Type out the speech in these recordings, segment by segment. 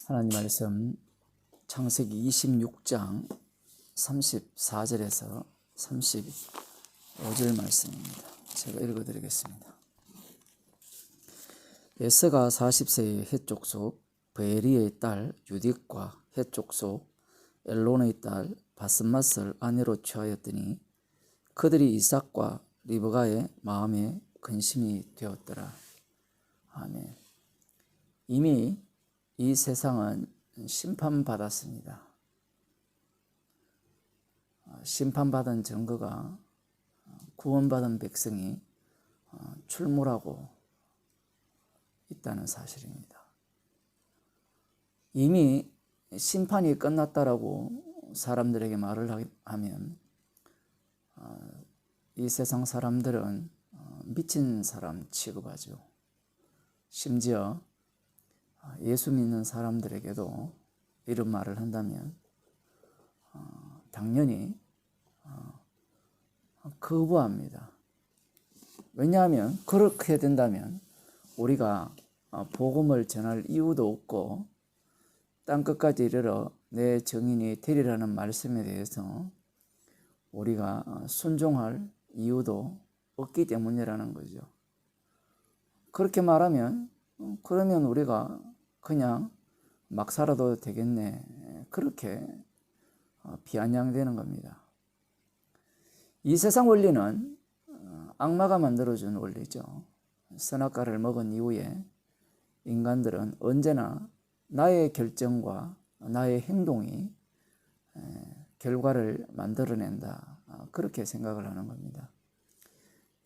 하나님 말씀 창세기 26장 34절에서 35절 말씀입니다. 제가 읽어드리겠습니다. 에서가 40세의 헷족속 베리의 딸 유딕과 헷족속 엘론의 딸 바스맛을 아내로 취하였더니 그들이 이삭과 리브가의 마음에 근심이 되었더라. 아멘. 이미 이 세상은 심판받았습니다. 심판받은 증거가 구원받은 백성이 출몰하고 있다는 사실입니다. 이미 심판이 끝났다라고 사람들에게 말을 하면 이 세상 사람들은 미친 사람 취급하죠. 심지어 예수 믿는 사람들에게도 이런 말을 한다면 당연히 거부합니다. 왜냐하면 그렇게 된다면 우리가 복음을 전할 이유도 없고 땅끝까지 이르러 내 증인이 되리라는 말씀에 대해서 우리가 순종할 이유도 없기 때문이라는 거죠. 그렇게 말하면 그러면 우리가 그냥 막 살아도 되겠네, 그렇게 비아냥되는 겁니다. 이 세상 원리는 악마가 만들어준 원리죠. 선악과를 먹은 이후에 인간들은 언제나 나의 결정과 나의 행동이 결과를 만들어낸다, 그렇게 생각을 하는 겁니다.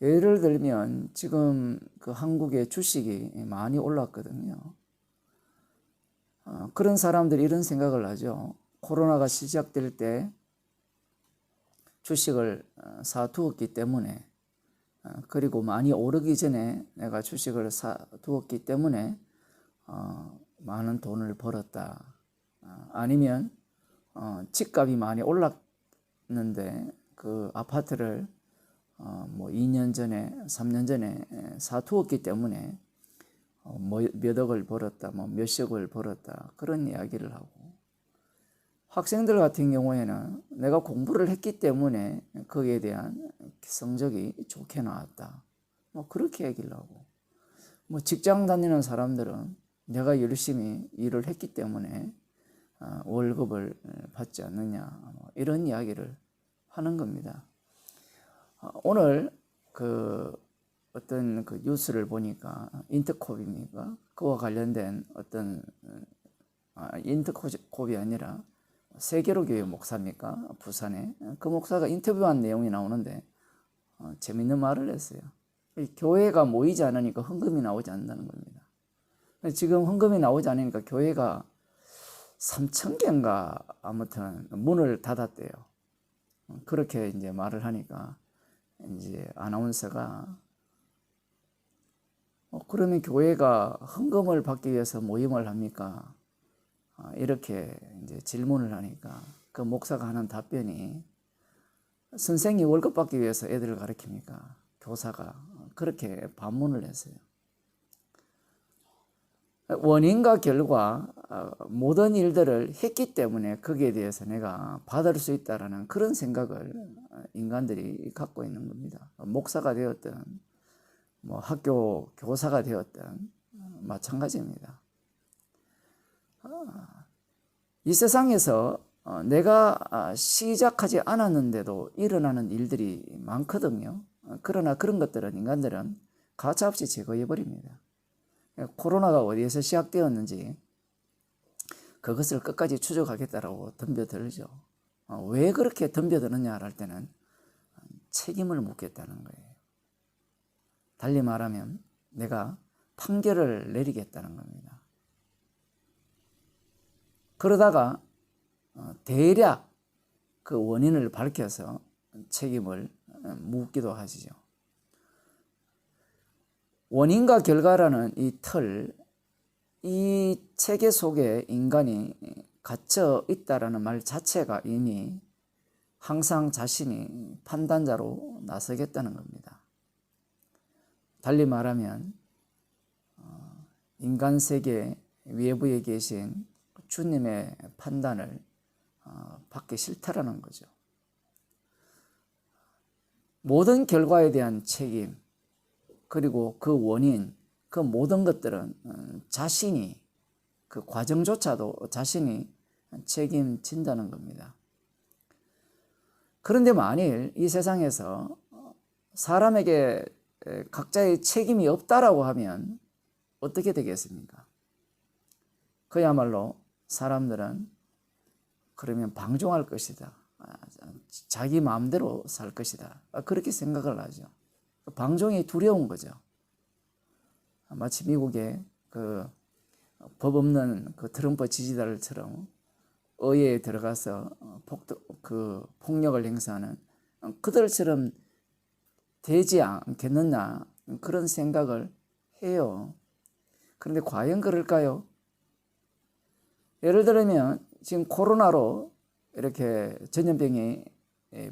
예를 들면 지금 그 한국의 주식이 많이 올랐거든요. 그런 사람들이 이런 생각을 하죠. 코로나가 시작될 때 주식을 사두었기 때문에, 그리고 많이 오르기 전에 내가 주식을 사두었기 때문에 많은 돈을 벌었다. 아니면 집값이 많이 올랐는데 그 아파트를 2년 전에 3년 전에 사두었기 때문에 몇 억을 벌었다, 몇십억을 벌었다, 그런 이야기를 하고, 학생들 같은 경우에는 내가 공부를 했기 때문에 거기에 대한 성적이 좋게 나왔다, 그렇게 얘기를 하고, 직장 다니는 사람들은 내가 열심히 일을 했기 때문에 월급을 받지 않느냐, 이런 이야기를 하는 겁니다. 오늘 어떤 뉴스를 보니까 인터콥입니까? 그와 관련된 어떤 인터콥이 아니라 세계로교회 목사입니까? 부산에 그 목사가 인터뷰한 내용이 나오는데 재밌는 말을 했어요. 교회가 모이지 않으니까 헌금이 나오지 않는다는 겁니다. 지금 헌금이 나오지 않으니까 교회가 3,000개인가 아무튼 문을 닫았대요. 그렇게 이제 말을 하니까 이제 아나운서가 그러면 교회가 헌금을 받기 위해서 모임을 합니까? 이렇게 이제 질문을 하니까 그 목사가 하는 답변이, 선생이 월급 받기 위해서 애들을 가르칩니까? 교사가 그렇게 반문을 했어요. 원인과 결과, 모든 일들을 했기 때문에 거기에 대해서 내가 받을 수 있다라는 그런 생각을 인간들이 갖고 있는 겁니다. 목사가 되었든 학교 교사가 되었든 마찬가지입니다. 이 세상에서 내가 시작하지 않았는데도 일어나는 일들이 많거든요. 그러나 그런 것들은 인간들은 가차없이 제거해버립니다. 코로나가 어디에서 시작되었는지 그것을 끝까지 추적하겠다라고 덤벼들죠. 왜 그렇게 덤벼드느냐 할 때는 책임을 묻겠다는 거예요. 달리 말하면 내가 판결을 내리겠다는 겁니다. 그러다가 대략 그 원인을 밝혀서 책임을 묻기도 하시죠. 원인과 결과라는 이 틀, 이 체계 속에 인간이 갇혀 있다라는 말 자체가 이미 항상 자신이 판단자로 나서겠다는 겁니다. 달리 말하면 인간 세계 외부에 계신 주님의 판단을 받기 싫다라는 거죠. 모든 결과에 대한 책임, 그리고 그 원인, 그 모든 것들은 자신이, 그 과정조차도 자신이 책임진다는 겁니다. 그런데 만일 이 세상에서 사람에게 각자의 책임이 없다라고 하면 어떻게 되겠습니까? 그야말로 사람들은 그러면 방종할 것이다. 자기 마음대로 살 것이다. 그렇게 생각을 하죠. 방종이 두려운 거죠. 마치 미국의 그 법 없는 그 트럼프 지지자들처럼 의회에 들어가서 폭력을 행사하는 그들처럼 되지 않겠느냐 그런 생각을 해요. 그런데 과연 그럴까요? 예를 들면 지금 코로나로 이렇게 전염병이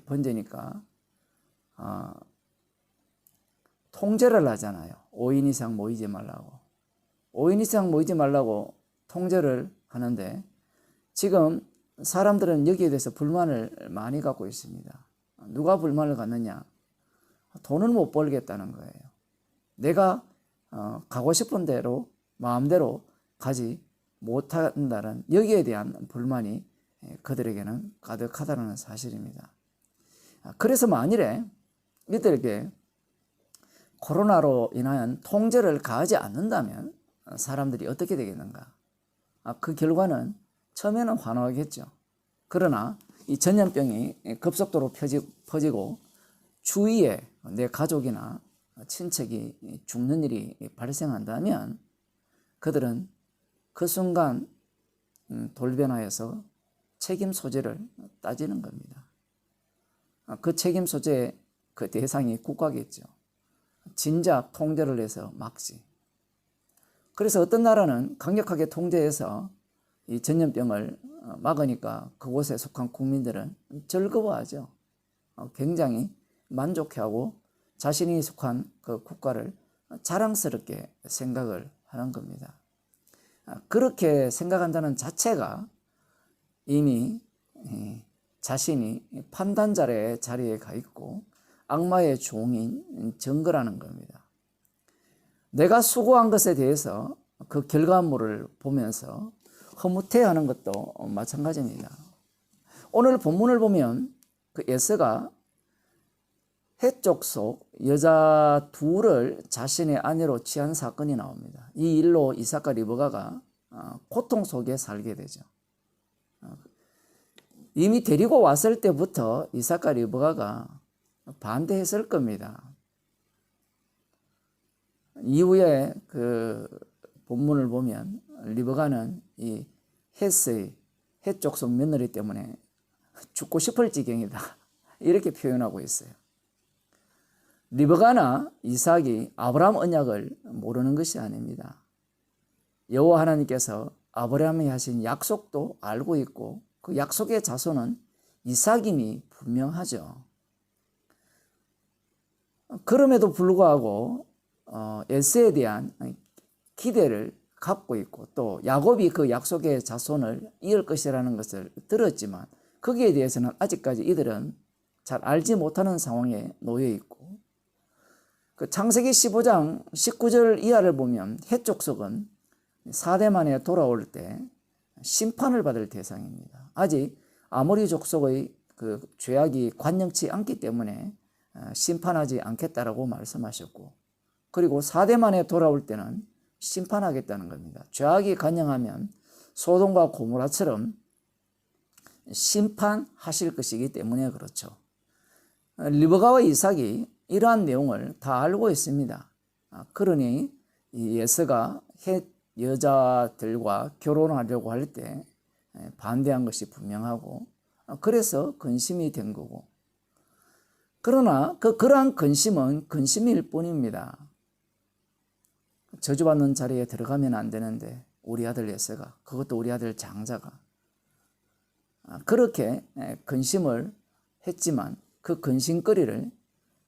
번지니까 통제를 하잖아요. 5인 이상 모이지 말라고. 5인 이상 모이지 말라고 통제를 하는데 지금 사람들은 여기에 대해서 불만을 많이 갖고 있습니다. 누가 불만을 갖느냐? 돈을 못 벌겠다는 거예요. 내가 가고 싶은 대로 마음대로 가지 못한다는 여기에 대한 불만이 그들에게는 가득하다는 사실입니다. 그래서 만일에 이들에게 코로나로 인한 통제를 가하지 않는다면 사람들이 어떻게 되겠는가? 그 결과는 처음에는 환호하겠죠. 그러나 이 전염병이 급속도로 퍼지고 주위에 내 가족이나 친척이 죽는 일이 발생한다면 그들은 그 순간 돌변하여서 책임 소재를 따지는 겁니다. 그 책임 소재의 그 대상이 국가겠죠. 진작 통제를 해서 막지. 그래서 어떤 나라는 강력하게 통제해서 이 전염병을 막으니까 그곳에 속한 국민들은 즐거워하죠. 굉장히 만족해하고 자신이 속한 그 국가를 자랑스럽게 생각을 하는 겁니다. 그렇게 생각한다는 자체가 이미 자신이 판단자의 자리에 가 있고 악마의 종인 증거라는 겁니다. 내가 수고한 것에 대해서 그 결과물을 보면서 허무해하는 것도 마찬가지입니다. 오늘 본문을 보면 그 에서가 헷족 여자 둘을 자신의 아내로 취한 사건이 나옵니다. 이 일로 이삭과 리브가가 고통 속에 살게 되죠. 이미 데리고 왔을 때부터 이삭과 리브가가 반대했을 겁니다. 이후에 그 본문을 보면 리브가는 이 헷족 속 며느리 때문에 죽고 싶을 지경이다 이렇게 표현하고 있어요. 리브가나 이삭이 아브라함 언약을 모르는 것이 아닙니다. 여호와 하나님께서 아브라함이 하신 약속도 알고 있고 그 약속의 자손은 이삭임이 분명하죠. 그럼에도 불구하고 에서에 대한 기대를 갖고 있고 또 야곱이 그 약속의 자손을 이을 것이라는 것을 들었지만 거기에 대해서는 아직까지 이들은 잘 알지 못하는 상황에 놓여 있고 그 창세기 15장 19절 이하를 보면 헷족속은 4대 만에 돌아올 때 심판을 받을 대상입니다. 아직 아모리 족속의 그 죄악이 관영치 않기 때문에 심판하지 않겠다라고 말씀하셨고 그리고 4대 만에 돌아올 때는 심판하겠다는 겁니다. 죄악이 관영하면 소돔과 고모라처럼 심판하실 것이기 때문에 그렇죠. 리브가와 이삭이 이러한 내용을 다 알고 있습니다. 그러니 이 에서가 헷 여자들과 결혼하려고 할 때 반대한 것이 분명하고 그래서 근심이 된 거고 그러나 그러한 근심은 근심일 뿐입니다. 저주받는 자리에 들어가면 안 되는데 우리 아들 에서가 그것도 우리 아들 장자가 그렇게 근심을 했지만 그 근심거리를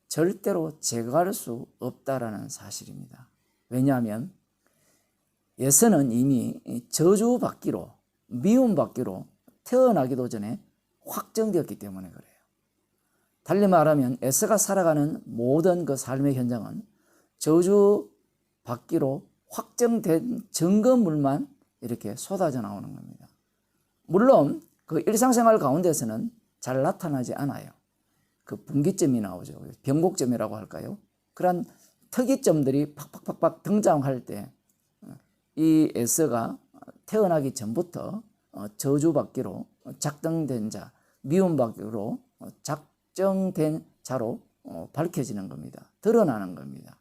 절대로 제거할 수 없다라는 사실입니다. 왜냐하면 에서는 이미 저주받기로 미움받기로 태어나기도 전에 확정되었기 때문에 그래요. 달리 말하면 에서가 살아가는 모든 그 삶의 현장은 저주받기로 확정된 증거물만 이렇게 쏟아져 나오는 겁니다. 물론 그 일상생활 가운데서는 잘 나타나지 않아요. 그 분기점이 나오죠. 변곡점이라고 할까요? 그런 특이점들이 팍팍팍팍 등장할 때 이 에서가 태어나기 전부터 저주받기로 작정된 자, 미움받기로 작정된 자로 밝혀지는 겁니다. 드러나는 겁니다.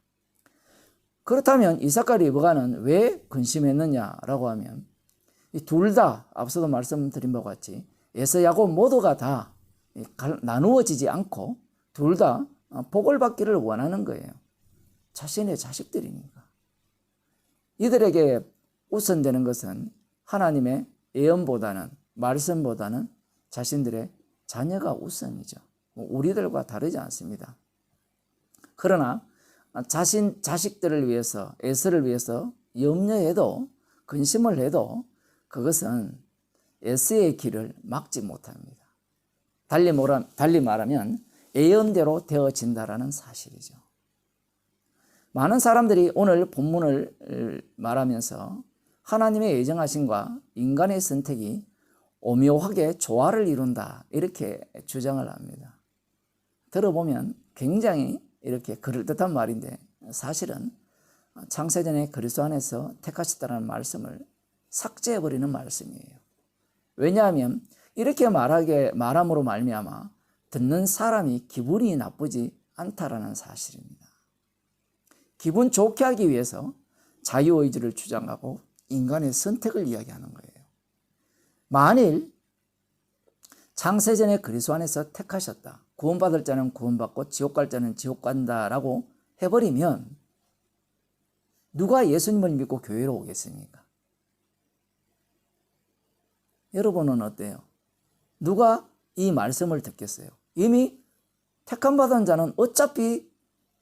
그렇다면 이삭과 리브가는 왜 근심했느냐라고 하면 이 둘 다 앞서도 말씀드린 바와 같이 에서 야곱 모두가 다 나누어지지 않고 둘 다 복을 받기를 원하는 거예요. 자신의 자식들이니까. 이들에게 우선되는 것은 하나님의 예언보다는 말씀보다는 자신들의 자녀가 우선이죠. 우리들과 다르지 않습니다. 그러나 자식들을 위해서 에서를 위해서 염려해도 근심을 해도 그것은 에서의 길을 막지 못합니다. 달리 말하면 예언대로 되어진다라는 사실이죠. 많은 사람들이 오늘 본문을 말하면서 하나님의 예정하심과 인간의 선택이 오묘하게 조화를 이룬다 이렇게 주장을 합니다. 들어보면 굉장히 이렇게 그럴듯한 말인데 사실은 창세전에 그리스도 안에서 택하셨다는 말씀을 삭제해버리는 말씀이에요. 왜냐하면 이렇게 말함으로 말미암아 듣는 사람이 기분이 나쁘지 않다라는 사실입니다. 기분 좋게 하기 위해서 자유의지를 주장하고 인간의 선택을 이야기하는 거예요. 만일 창세전에 그리스도 안에서 택하셨다. 구원받을 자는 구원받고 지옥 갈 자는 지옥 간다라고 해버리면 누가 예수님을 믿고 교회로 오겠습니까? 여러분은 어때요? 누가 이 말씀을 듣겠어요? 이미 택함 받은 자는 어차피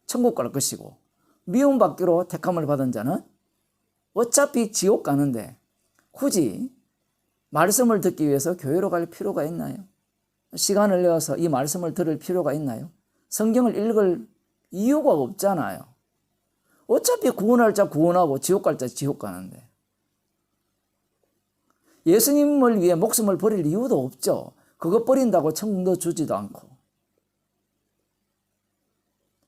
천국 갈 것이고 미움받기로 택함을 받은 자는 어차피 지옥 가는데 굳이 말씀을 듣기 위해서 교회로 갈 필요가 있나요? 시간을 내어서 이 말씀을 들을 필요가 있나요? 성경을 읽을 이유가 없잖아요. 어차피 구원할 자 구원하고 지옥 갈 자 지옥 가는데 예수님을 위해 목숨을 버릴 이유도 없죠. 그거 버린다고 천국도 주지도 않고.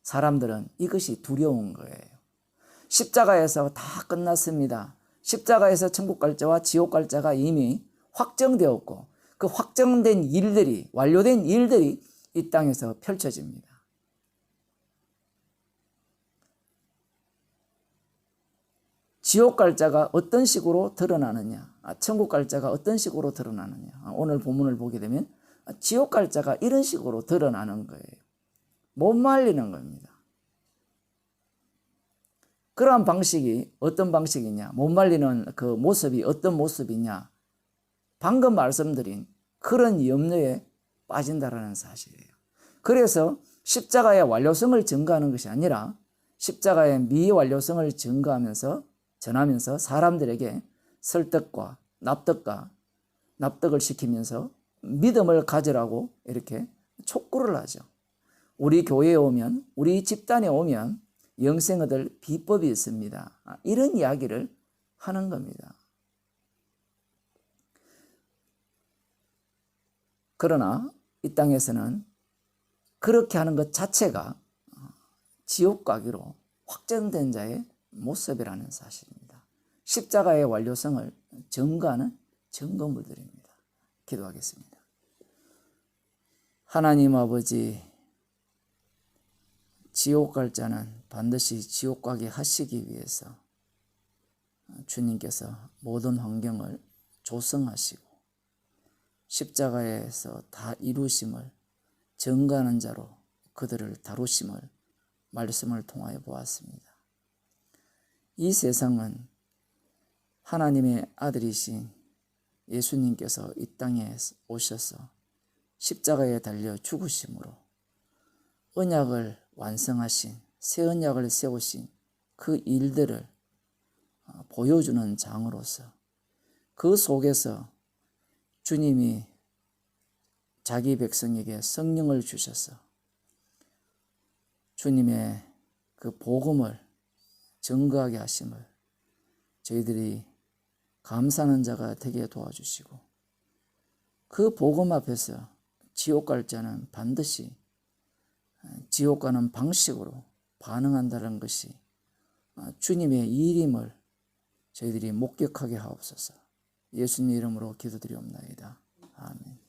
사람들은 이것이 두려운 거예요. 십자가에서 다 끝났습니다. 십자가에서 천국 갈 자와 지옥 갈 자가 이미 확정되었고 그 확정된 일들이 완료된 일들이 이 땅에서 펼쳐집니다. 지옥 갈 자가 어떤 식으로 드러나느냐, 천국 갈 자가 어떤 식으로 드러나느냐. 오늘 본문을 보게 되면 지옥 갈 자가 이런 식으로 드러나는 거예요. 못 말리는 겁니다. 그러한 방식이 어떤 방식이냐, 못 말리는 그 모습이 어떤 모습이냐, 방금 말씀드린 그런 염려에 빠진다라는 사실이에요. 그래서 십자가의 완료성을 증거하는 것이 아니라 십자가의 미완료성을 전하면서 사람들에게 설득과 납득을 시키면서 믿음을 가지라고 이렇게 촉구를 하죠. 우리 교회에 오면, 우리 집단에 오면 영생 얻을 비법이 있습니다. 이런 이야기를 하는 겁니다. 그러나 이 땅에서는 그렇게 하는 것 자체가 지옥 가기로 확정된 자의 모습이라는 사실입니다. 십자가의 완료성을 증거하는 증거물들입니다. 기도하겠습니다. 하나님 아버지, 지옥 갈 자는 반드시 지옥 가게 하시기 위해서 주님께서 모든 환경을 조성하시고 십자가에서 다 이루심을 증거하는 자로 그들을 다루심을 말씀을 통하여 보았습니다. 이 세상은 하나님의 아들이신 예수님께서 이 땅에 오셔서 십자가에 달려 죽으심으로 언약을 완성하신 새 언약을 세우신 그 일들을 보여주는 장으로서 그 속에서 주님이 자기 백성에게 성령을 주셔서 주님의 그 복음을 증거하게 하심을 저희들이 감사하는 자가 되게 도와주시고, 그 복음 앞에서 지옥 갈 자는 반드시 지옥 가는 방식으로 반응한다는 것이 주님의 일임을 저희들이 목격하게 하옵소서. 예수님 이름으로 기도드리옵나이다. 아멘.